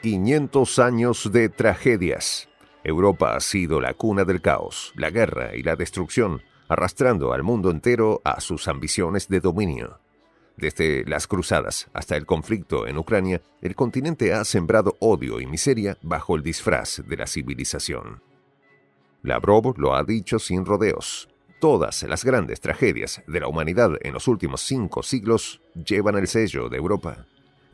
500 años de tragedias. Europa ha sido la cuna del caos, la guerra y la destrucción, arrastrando al mundo entero a sus ambiciones de dominio. Desde las cruzadas hasta el conflicto en Ucrania, el continente ha sembrado odio y miseria bajo el disfraz de la civilización. Lavrov lo ha dicho sin rodeos. Todas las grandes tragedias de la humanidad en los últimos 5 siglos llevan el sello de Europa.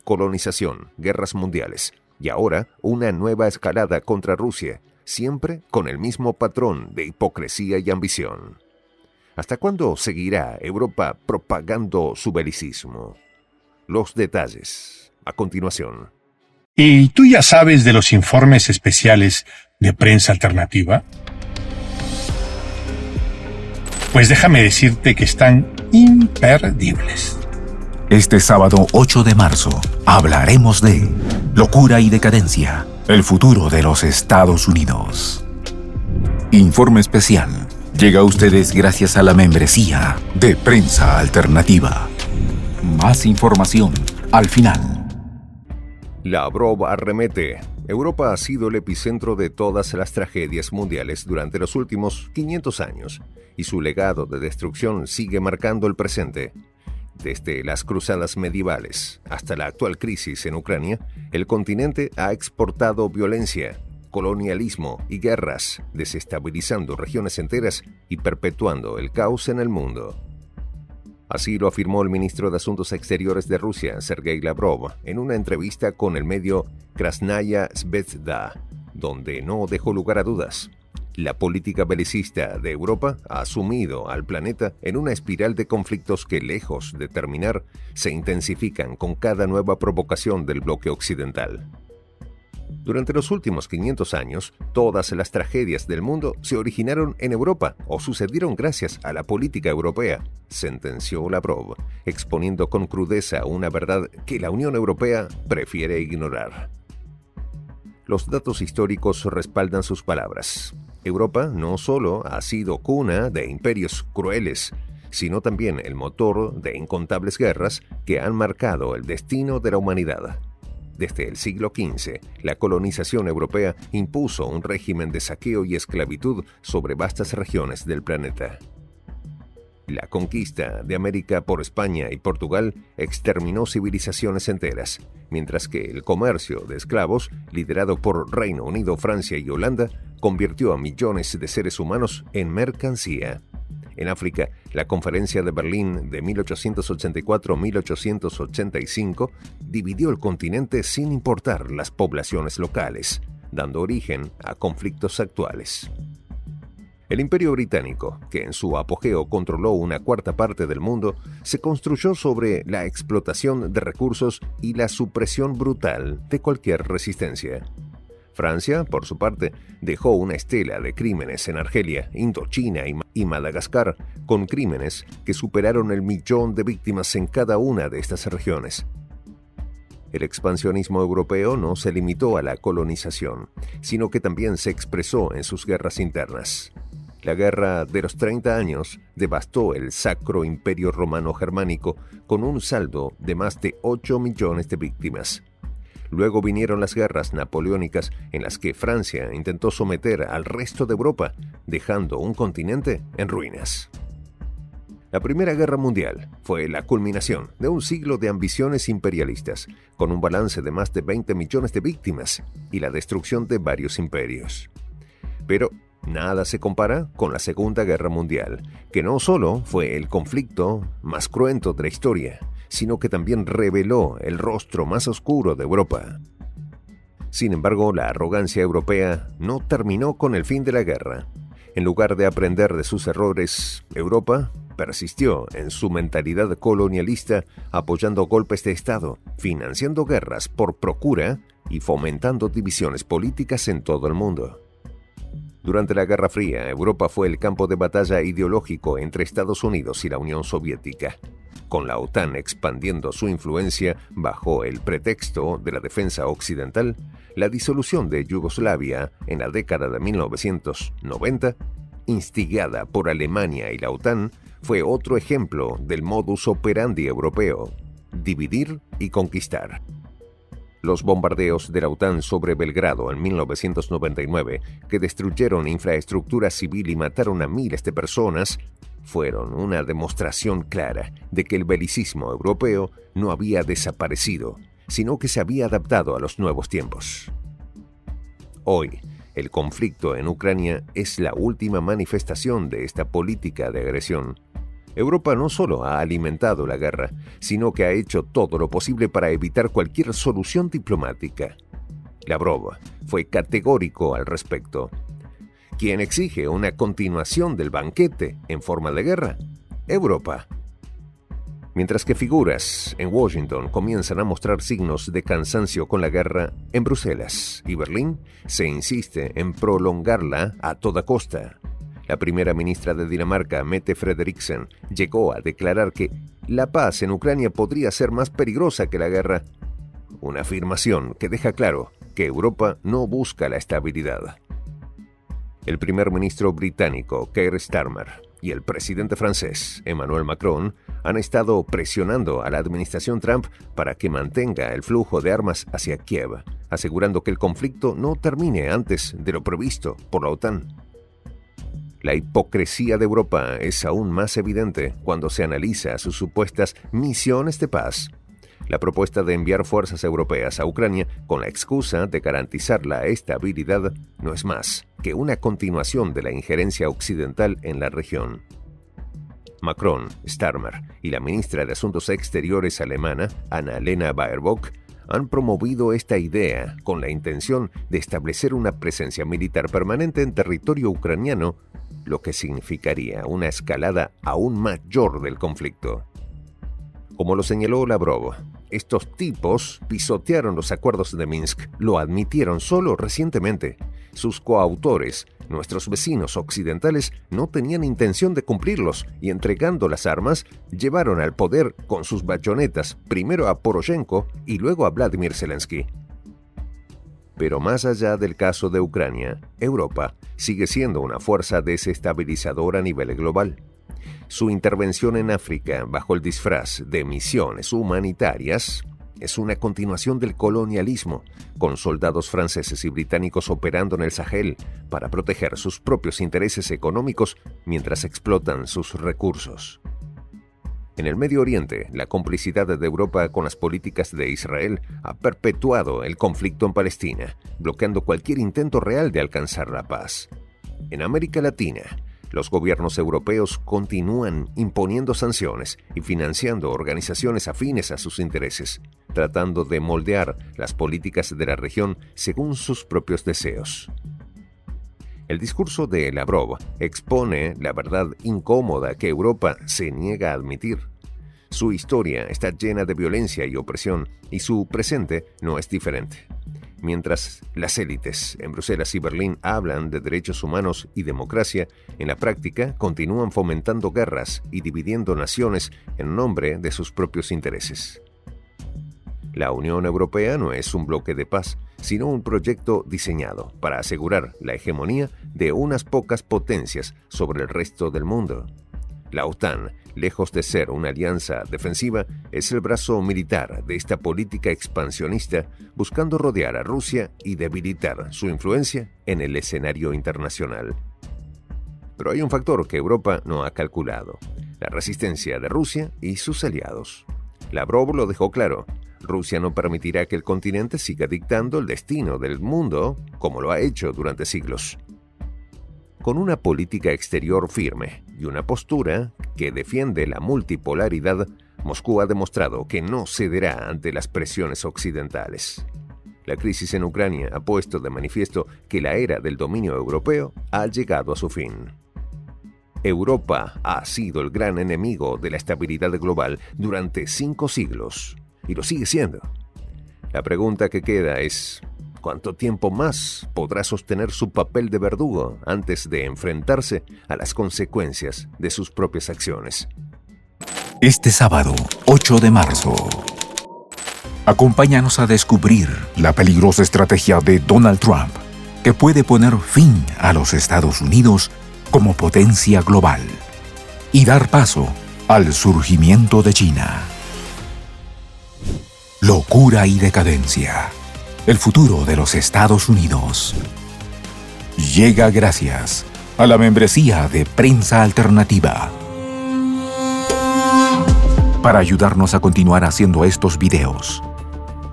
Colonización, guerras mundiales y ahora una nueva escalada contra Rusia, siempre con el mismo patrón de hipocresía y ambición. ¿Hasta cuándo seguirá Europa propagando su belicismo? Los detalles, a continuación. ¿Y tú ya sabes de los informes especiales de Prensa Alternativa? Pues déjame decirte que están imperdibles. Este sábado 8 de marzo hablaremos de locura y decadencia, el futuro de los Estados Unidos. Informe especial llega a ustedes gracias a la membresía de Prensa Alternativa. Más información al final. Lavrov arremete. Europa ha sido el epicentro de todas las tragedias mundiales durante los últimos 500 años y su legado de destrucción sigue marcando el presente. Desde las cruzadas medievales hasta la actual crisis en Ucrania, el continente ha exportado violencia, colonialismo y guerras, desestabilizando regiones enteras y perpetuando el caos en el mundo. Así lo afirmó el ministro de Asuntos Exteriores de Rusia, Sergei Lavrov, en una entrevista con el medio Krasnaya Zvezda, donde no dejó lugar a dudas. La política belicista de Europa ha sumido al planeta en una espiral de conflictos que, lejos de terminar, se intensifican con cada nueva provocación del bloque occidental. Durante los últimos 500 años, todas las tragedias del mundo se originaron en Europa o sucedieron gracias a la política europea, sentenció Lavrov, exponiendo con crudeza una verdad que la Unión Europea prefiere ignorar. Los datos históricos respaldan sus palabras. Europa no solo ha sido cuna de imperios crueles, sino también el motor de incontables guerras que han marcado el destino de la humanidad. Desde el siglo XV, la colonización europea impuso un régimen de saqueo y esclavitud sobre vastas regiones del planeta. La conquista de América por España y Portugal exterminó civilizaciones enteras, mientras que el comercio de esclavos, liderado por Reino Unido, Francia y Holanda, convirtió a millones de seres humanos en mercancía. En África, la Conferencia de Berlín de 1884-1885 dividió el continente sin importar las poblaciones locales, dando origen a conflictos actuales. El Imperio Británico, que en su apogeo controló una cuarta parte del mundo, se construyó sobre la explotación de recursos y la supresión brutal de cualquier resistencia. Francia, por su parte, dejó una estela de crímenes en Argelia, Indochina y Madagascar, con crímenes que superaron el 1.000.000 de víctimas en cada una de estas regiones. El expansionismo europeo no se limitó a la colonización, sino que también se expresó en sus guerras internas. La Guerra de los 30 años devastó el Sacro Imperio Romano Germánico con un saldo de más de 8 millones de víctimas. Luego vinieron las guerras napoleónicas en las que Francia intentó someter al resto de Europa, dejando un continente en ruinas. La Primera Guerra Mundial fue la culminación de un siglo de ambiciones imperialistas, con un balance de más de 20 millones de víctimas y la destrucción de varios imperios. Pero nada se compara con la Segunda Guerra Mundial, que no solo fue el conflicto más cruento de la historia, sino que también reveló el rostro más oscuro de Europa. Sin embargo, la arrogancia europea no terminó con el fin de la guerra. En lugar de aprender de sus errores, Europa persistió en su mentalidad colonialista, apoyando golpes de Estado, financiando guerras por procura y fomentando divisiones políticas en todo el mundo. Durante la Guerra Fría, Europa fue el campo de batalla ideológico entre Estados Unidos y la Unión Soviética, con la OTAN expandiendo su influencia bajo el pretexto de la defensa occidental. La disolución de Yugoslavia en la década de 1990, instigada por Alemania y la OTAN, fue otro ejemplo del modus operandi europeo: dividir y conquistar. Los bombardeos de la OTAN sobre Belgrado en 1999, que destruyeron infraestructura civil y mataron a miles de personas, fueron una demostración clara de que el belicismo europeo no había desaparecido, sino que se había adaptado a los nuevos tiempos. Hoy, el conflicto en Ucrania es la última manifestación de esta política de agresión. Europa no solo ha alimentado la guerra, sino que ha hecho todo lo posible para evitar cualquier solución diplomática. Lavrov fue categórico al respecto. ¿Quién exige una continuación del banquete en forma de guerra? Europa. Mientras que figuras en Washington comienzan a mostrar signos de cansancio con la guerra, en Bruselas y Berlín se insiste en prolongarla a toda costa. La primera ministra de Dinamarca, Mette Frederiksen, llegó a declarar que la paz en Ucrania podría ser más peligrosa que la guerra. Una afirmación que deja claro que Europa no busca la estabilidad. El primer ministro británico, Keir Starmer, y el presidente francés, Emmanuel Macron, han estado presionando a la administración Trump para que mantenga el flujo de armas hacia Kiev, asegurando que el conflicto no termine antes de lo previsto por la OTAN. La hipocresía de Europa es aún más evidente cuando se analiza sus supuestas misiones de paz. La propuesta de enviar fuerzas europeas a Ucrania con la excusa de garantizar la estabilidad no es más que una continuación de la injerencia occidental en la región. Macron, Starmer y la ministra de Asuntos Exteriores alemana, Annalena Baerbock, han promovido esta idea con la intención de establecer una presencia militar permanente en territorio ucraniano, lo que significaría una escalada aún mayor del conflicto. Como lo señaló Lavrov, estos tipos pisotearon los acuerdos de Minsk, lo admitieron solo recientemente. Sus coautores, nuestros vecinos occidentales, no tenían intención de cumplirlos y entregando las armas, llevaron al poder con sus bayonetas primero a Poroshenko y luego a Vladimir Zelensky. Pero más allá del caso de Ucrania, Europa sigue siendo una fuerza desestabilizadora a nivel global. Su intervención en África bajo el disfraz de misiones humanitarias es una continuación del colonialismo, con soldados franceses y británicos operando en el Sahel para proteger sus propios intereses económicos mientras explotan sus recursos. En el Medio Oriente, la complicidad de Europa con las políticas de Israel ha perpetuado el conflicto en Palestina, bloqueando cualquier intento real de alcanzar la paz. En América Latina, los gobiernos europeos continúan imponiendo sanciones y financiando organizaciones afines a sus intereses, tratando de moldear las políticas de la región según sus propios deseos. El discurso de Lavrov expone la verdad incómoda que Europa se niega a admitir. Su historia está llena de violencia y opresión, y su presente no es diferente. Mientras las élites en Bruselas y Berlín hablan de derechos humanos y democracia, en la práctica continúan fomentando guerras y dividiendo naciones en nombre de sus propios intereses. La Unión Europea no es un bloque de paz, sino un proyecto diseñado para asegurar la hegemonía de unas pocas potencias sobre el resto del mundo. La OTAN, lejos de ser una alianza defensiva, es el brazo militar de esta política expansionista, buscando rodear a Rusia y debilitar su influencia en el escenario internacional. Pero hay un factor que Europa no ha calculado: la resistencia de Rusia y sus aliados. Lavrov lo dejó claro: Rusia no permitirá que el continente siga dictando el destino del mundo como lo ha hecho durante siglos. Con una política exterior firme y una postura que defiende la multipolaridad, Moscú ha demostrado que no cederá ante las presiones occidentales. La crisis en Ucrania ha puesto de manifiesto que la era del dominio europeo ha llegado a su fin. Europa ha sido el gran enemigo de la estabilidad global durante 5 siglos, y lo sigue siendo. La pregunta que queda es: ¿cuánto tiempo más podrá sostener su papel de verdugo antes de enfrentarse a las consecuencias de sus propias acciones? Este sábado, 8 de marzo, acompáñanos a descubrir la peligrosa estrategia de Donald Trump, que puede poner fin a los Estados Unidos como potencia global y dar paso al surgimiento de China. Locura y decadencia. El futuro de los Estados Unidos. Llega gracias a la membresía de Prensa Alternativa. Para ayudarnos a continuar haciendo estos videos,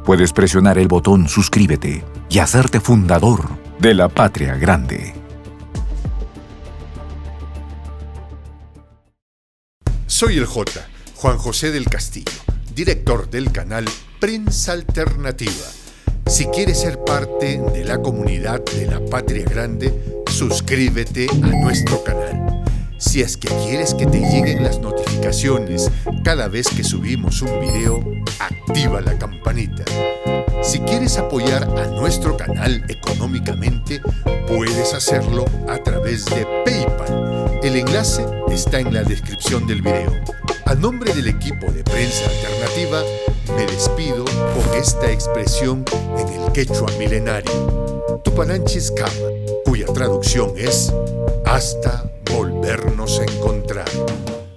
puedes presionar el botón suscríbete y hacerte fundador de la Patria Grande. Soy el Juan José del Castillo, director del canal Prensa Alternativa. Si quieres ser parte de la comunidad de la Patria Grande, suscríbete a nuestro canal. Si es que quieres que te lleguen las notificaciones cada vez que subimos un video, activa la campanita. Si quieres apoyar a nuestro canal económicamente, puedes hacerlo a través de PayPal. El enlace está en la descripción del video. A nombre del equipo de Prensa Alternativa, me despido con esta expresión en el quechua milenario, Tupananchis Kama, cuya traducción es hasta volvernos a encontrar.